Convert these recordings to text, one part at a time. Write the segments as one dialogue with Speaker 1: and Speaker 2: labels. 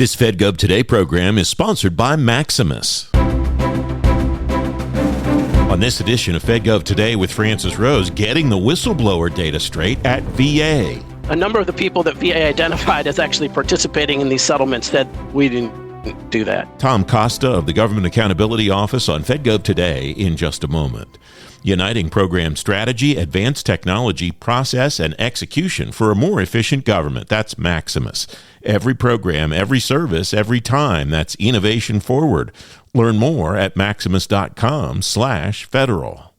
Speaker 1: This FedGov Today program is sponsored by Maximus. On this edition of FedGov Today with Francis Rose, getting the whistleblower data straight at VA.
Speaker 2: A number of the people that VA identified as actually participating in these settlements said we didn't do that.
Speaker 1: Tom Costa of the Government Accountability Office on FedGov Today in just a moment. Uniting program strategy, advanced technology, process, and execution for a more efficient government. That's Maximus. Every program, every service, every time. That's innovation forward. Learn more at maximus.com/federal.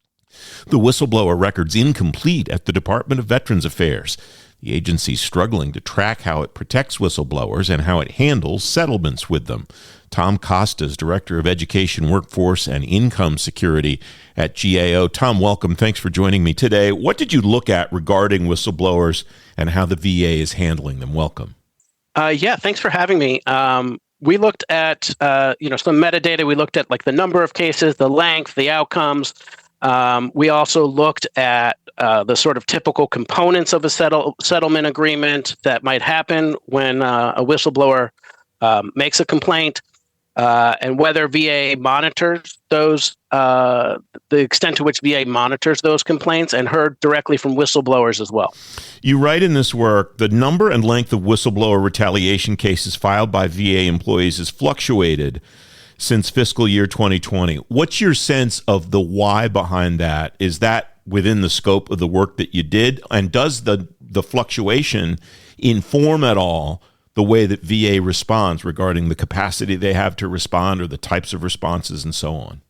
Speaker 1: The whistleblower record's incomplete at the Department of Veterans Affairs. The agency's struggling to track how it protects whistleblowers and how it handles settlements with them. Tom Costa is Director of Education, Workforce, and Income Security at GAO. Tom, welcome. Thanks for joining me today. What did you look at regarding whistleblowers and how the VA is handling them? Welcome.
Speaker 2: Thanks for having me. We looked at some metadata. We looked at like the number of cases, the length, the outcomes. We also looked at the sort of typical components of a settlement agreement that might happen when a whistleblower makes a complaint, and whether VA monitors those, the extent to which VA monitors those complaints, and heard directly from whistleblowers as well.
Speaker 1: You write in this work, the number and length of whistleblower retaliation cases filed by VA employees has fluctuated since fiscal year 2020. What's your sense of the why behind that? Is that within the scope of the work that you did? And does the fluctuation inform at all the way that VA responds regarding the capacity they have to respond or the types of responses and so on?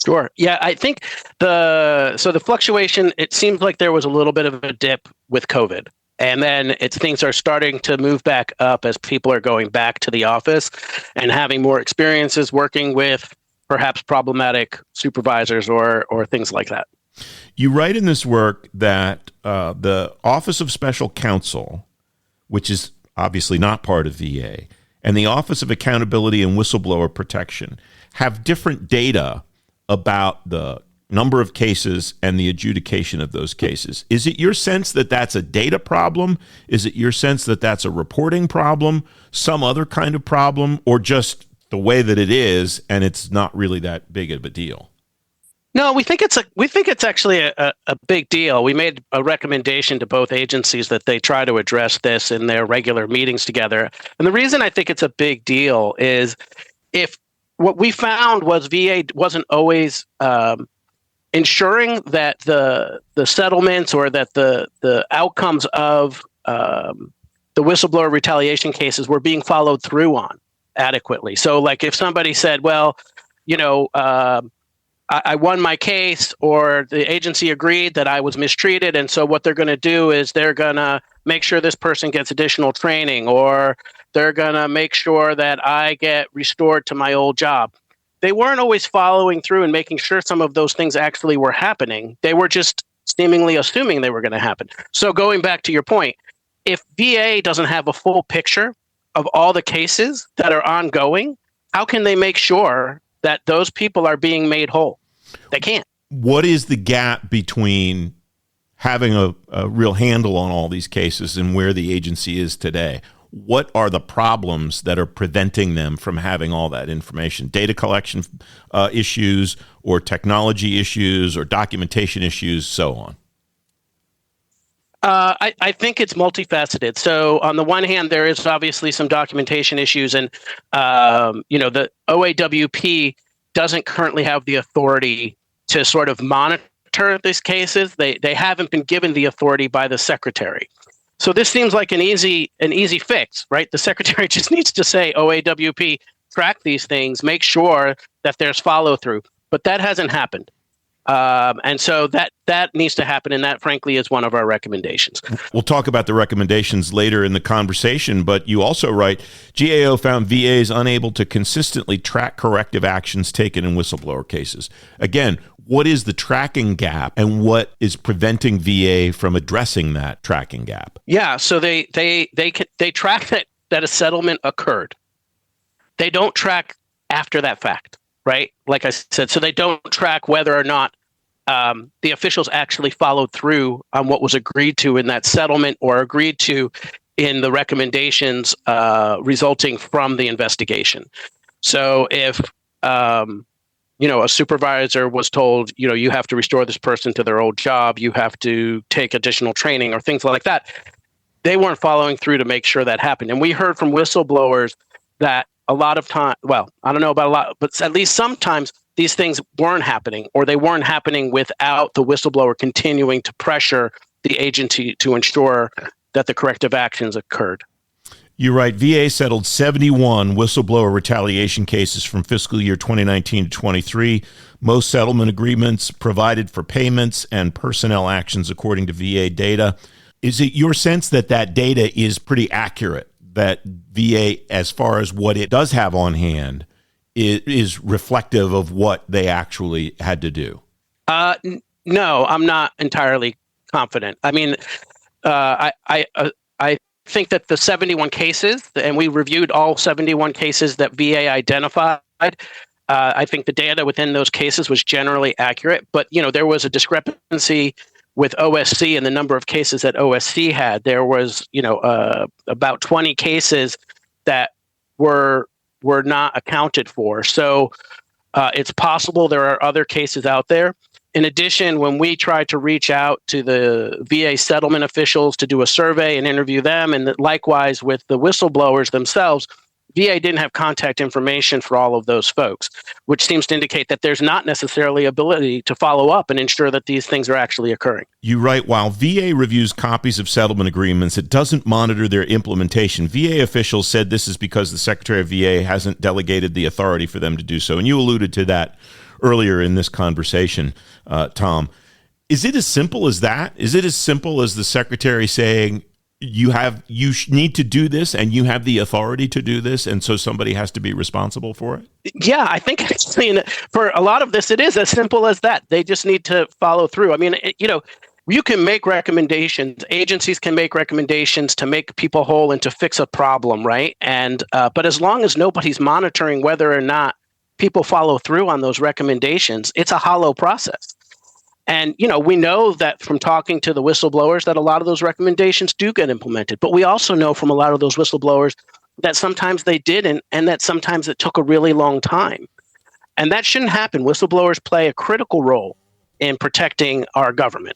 Speaker 2: Sure. Yeah, I think the fluctuation, it seems like there was a little bit of a dip with COVID. And then things are starting to move back up as people are going back to the office and having more experiences working with perhaps problematic supervisors or things like that.
Speaker 1: You write in this work that the Office of Special Counsel, which is obviously not part of VA, and the Office of Accountability and Whistleblower Protection have different data about the number of cases and the adjudication of those cases. Is it your sense that that's a data problem? Is it your sense that that's a reporting problem, some other kind of problem, or just the way that it is and it's not really that big of a deal?
Speaker 2: No, we think it's actually a big deal. We made a recommendation to both agencies that they try to address this in their regular meetings together. And the reason I think it's a big deal is if what we found was VA wasn't always ensuring that the settlements or that the outcomes of the whistleblower retaliation cases were being followed through on adequately. So like if somebody said, well, I won my case, or the agency agreed that I was mistreated, and so what they're going to do is they're going to make sure this person gets additional training, or they're going to make sure that I get restored to my old job. They weren't always following through and making sure some of those things actually were happening. They were just seemingly assuming they were going to happen. So going back to your point, if VA doesn't have a full picture of all the cases that are ongoing, how can they make sure that those people are being made whole? They can't.
Speaker 1: What is the gap between having a real handle on all these cases and where the agency is today? What are the problems that are preventing them from having all that information? Data collection issues, or technology issues, or documentation issues, so on?
Speaker 2: I think it's multifaceted. So on the one hand, there is obviously some documentation issues, and the OAWP doesn't currently have the authority to sort of monitor these cases. They haven't been given the authority by the secretary. So this seems like an easy fix, right? The secretary just needs to say, OAWP, track these things, make sure that there's follow through. But that hasn't happened. And so that needs to happen, and that, frankly, is one of our recommendations.
Speaker 1: We'll talk about the recommendations later in the conversation, but you also write, GAO found VAs unable to consistently track corrective actions taken in whistleblower cases. Again, what is the tracking gap, and what is preventing VA from addressing that tracking gap?
Speaker 2: Yeah, so they track that a settlement occurred. They don't track after that fact, right? Like I said, so they don't track whether or not the officials actually followed through on what was agreed to in that settlement, or agreed to in the recommendations resulting from the investigation. So if a supervisor was told, you have to restore this person to their old job, you have to take additional training or things like that, they weren't following through to make sure that happened. And we heard from whistleblowers that a lot of time, well, I don't know about a lot, but at least sometimes these things weren't happening, or they weren't happening without the whistleblower continuing to pressure the agency to ensure that the corrective actions occurred.
Speaker 1: You're right. VA settled 71 whistleblower retaliation cases from fiscal year 2019 to 23. Most settlement agreements provided for payments and personnel actions according to VA data. Is it your sense that that data is pretty accurate, that VA, as far as what it does have on hand, is reflective of what they actually had to do?
Speaker 2: No, I'm not entirely confident. I mean, I think that the 71 cases, and we reviewed all 71 cases that VA identified, I think the data within those cases was generally accurate, but there was a discrepancy with OSC and the number of cases that OSC had. There was about 20 cases that were not accounted for. So it's possible there are other cases out there. In addition, when we tried to reach out to the VA settlement officials to do a survey and interview them, and likewise with the whistleblowers themselves, VA didn't have contact information for all of those folks, which seems to indicate that there's not necessarily ability to follow up and ensure that these things are actually occurring.
Speaker 1: You write, while VA reviews copies of settlement agreements, it doesn't monitor their implementation. VA officials said this is because the Secretary of VA hasn't delegated the authority for them to do so. And you alluded to that earlier in this conversation, Tom. Is it as simple as that? Is it as simple as the Secretary saying, you need to do this and you have the authority to do this, and so somebody has to be responsible for it?
Speaker 2: Yeah, I think for a lot of this, it is as simple as that. They just need to follow through. I mean, you can make recommendations. Agencies can make recommendations to make people whole and to fix a problem, right? And but as long as nobody's monitoring whether or not people follow through on those recommendations, it's a hollow process. And, we know that from talking to the whistleblowers that a lot of those recommendations do get implemented. But we also know from a lot of those whistleblowers that sometimes they didn't, and that sometimes it took a really long time. And that shouldn't happen. Whistleblowers play a critical role in protecting our government.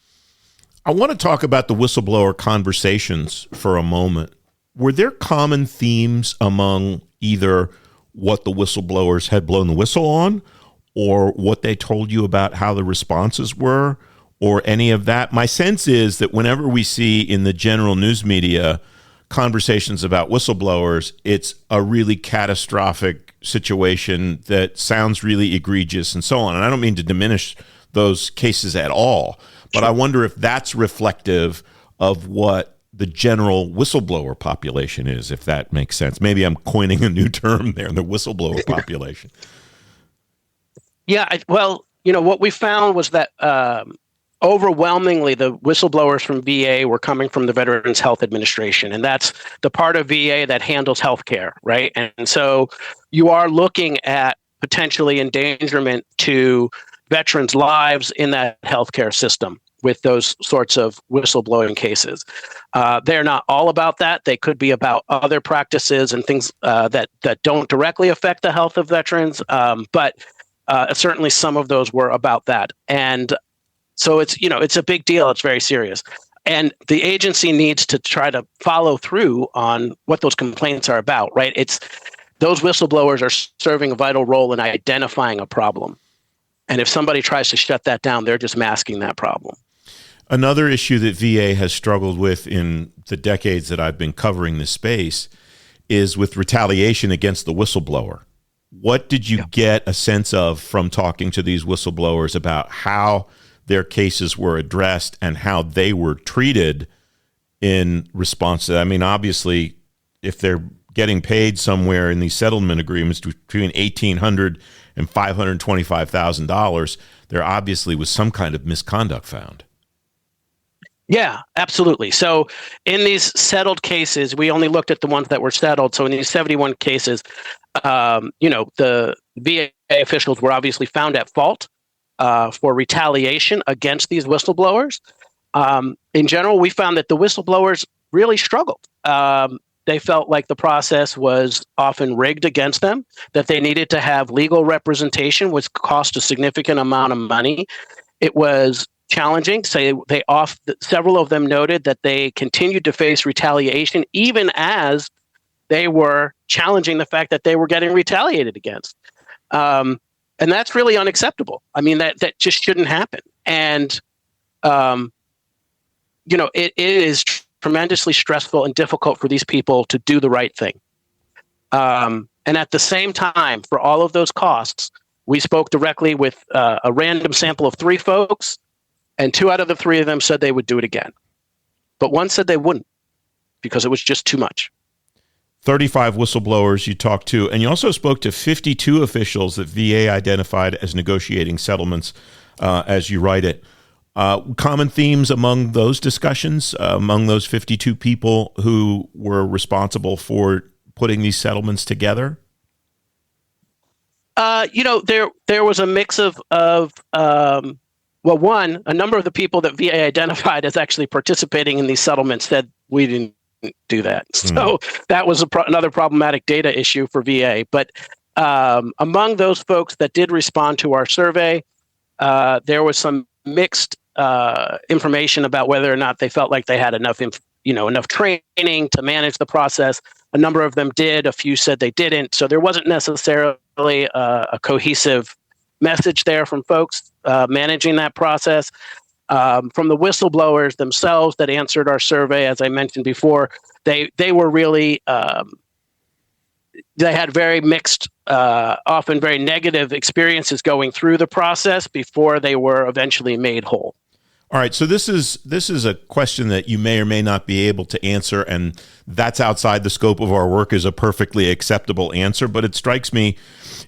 Speaker 1: I want to talk about the whistleblower conversations for a moment. Were there common themes among either what the whistleblowers had blown the whistle on, or what they told you about how the responses were, or any of that? My sense is that whenever we see in the general news media conversations about whistleblowers, it's a really catastrophic situation that sounds really egregious and so on. And I don't mean to diminish those cases at all, but I wonder if that's reflective of what the general whistleblower population is, if that makes sense. Maybe I'm coining a new term there, the whistleblower population.
Speaker 2: Yeah, what we found was that overwhelmingly the whistleblowers from VA were coming from the Veterans Health Administration, and that's the part of VA that handles healthcare, right? And so you are looking at potentially endangerment to veterans' lives in that healthcare system with those sorts of whistleblowing cases. They're not all about that. They could be about other practices and things that don't directly affect the health of veterans, but certainly some of those were about that. And so it's a big deal. It's very serious. And the agency needs to try to follow through on what those complaints are about, right? Those whistleblowers are serving a vital role in identifying a problem. And if somebody tries to shut that down, they're just masking that problem.
Speaker 1: Another issue that VA has struggled with in the decades that I've been covering this space is with retaliation against the whistleblower. What did you get a sense of from talking to these whistleblowers about how their cases were addressed and how they were treated in response to that? I mean, obviously, if they're getting paid somewhere in these settlement agreements between $1,800 and $525,000, there obviously was some kind of misconduct found.
Speaker 2: Yeah, absolutely. So in these settled cases, we only looked at the ones that were settled. So in these 71 cases, the VA officials were obviously found at fault for retaliation against these whistleblowers. In general, we found that the whistleblowers really struggled. they felt like the process was often rigged against them, that they needed to have legal representation, which cost a significant amount of money. It was challenging. So several of them noted that they continued to face retaliation even as they were challenging the fact that they were getting retaliated against. And that's really unacceptable. I mean, that just shouldn't happen. And, it is tremendously stressful and difficult for these people to do the right thing. And at the same time, for all of those costs, we spoke directly with a random sample of 3 folks, and 2 out of the 3 of them said they would do it again. But one said they wouldn't because it was just too much.
Speaker 1: 35 whistleblowers you talked to, and you also spoke to 52 officials that VA identified as negotiating settlements, as you write it. Common themes among those discussions, among those 52 people who were responsible for putting these settlements together? There was a mix of one, a number of the people that VA identified as actually participating in these settlements said we didn't do that. So that was another problematic data issue for VA. But among those folks that did respond to our survey, there was some mixed information about whether or not they felt like they had enough training to manage the process. A number of them did. A few said they didn't. So there wasn't necessarily a cohesive message there from folks managing that process. From the whistleblowers themselves that answered our survey, as I mentioned before, they were really they had very mixed, often very negative experiences going through the process before they were eventually made whole. All right, so this is a question that you may or may not be able to answer, and that's outside the scope of our work is a perfectly acceptable answer, but it strikes me,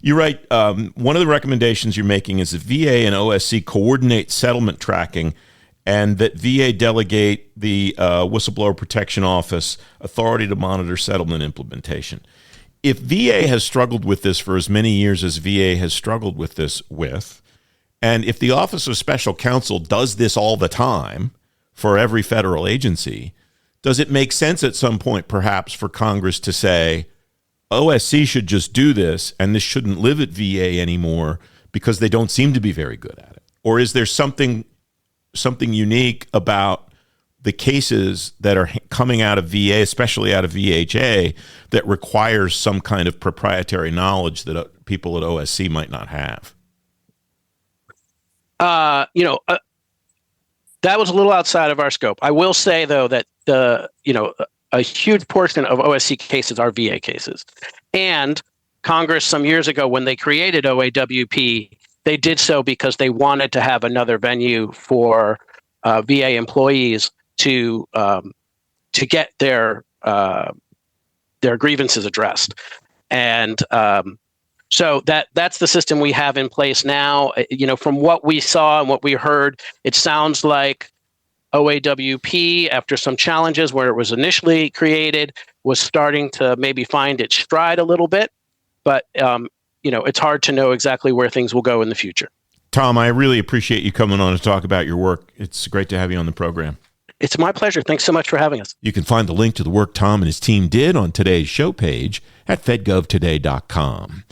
Speaker 1: you write, one of the recommendations you're making is that VA and OSC coordinate settlement tracking and that VA delegate the Whistleblower Protection Office authority to monitor settlement implementation. If VA has struggled with this for as many years as VA has struggled with this and if the Office of Special Counsel does this all the time for every federal agency, does it make sense at some point perhaps for Congress to say, OSC should just do this and this shouldn't live at VA anymore because they don't seem to be very good at it? Or is there something unique about the cases that are coming out of VA, especially out of VHA, that requires some kind of proprietary knowledge that people at OSC might not have?
Speaker 2: That was a little outside of our scope. I will say, though, that a huge portion of OSC cases are VA cases. And Congress, some years ago, when they created OAWP, they did so because they wanted to have another venue for VA employees to get their grievances addressed. And so that's the system we have in place now. From what we saw and what we heard, it sounds like OAWP, after some challenges where it was initially created, was starting to maybe find its stride a little bit. But, it's hard to know exactly where things will go in the future.
Speaker 1: Tom, I really appreciate you coming on to talk about your work. It's great to have you on the program.
Speaker 2: It's my pleasure. Thanks so much for having us.
Speaker 1: You can find the link to the work Tom and his team did on today's show page at fedgovtoday.com.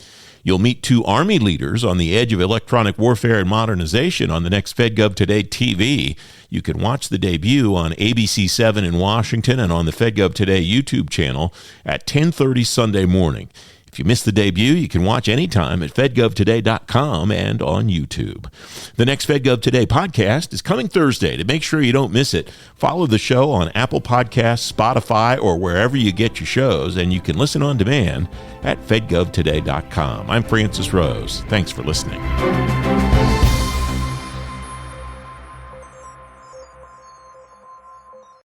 Speaker 1: You'll meet 2 Army leaders on the edge of electronic warfare and modernization on the next FedGov Today TV. You can watch the debut on ABC7 in Washington and on the FedGov Today YouTube channel at 10:30 Sunday morning. If you missed the debut, you can watch anytime at fedgovtoday.com and on YouTube. The next FedGov Today podcast is coming Thursday. To make sure you don't miss it, follow the show on Apple Podcasts, Spotify, or wherever you get your shows, and you can listen on demand at fedgovtoday.com. I'm Francis Rose. Thanks for listening.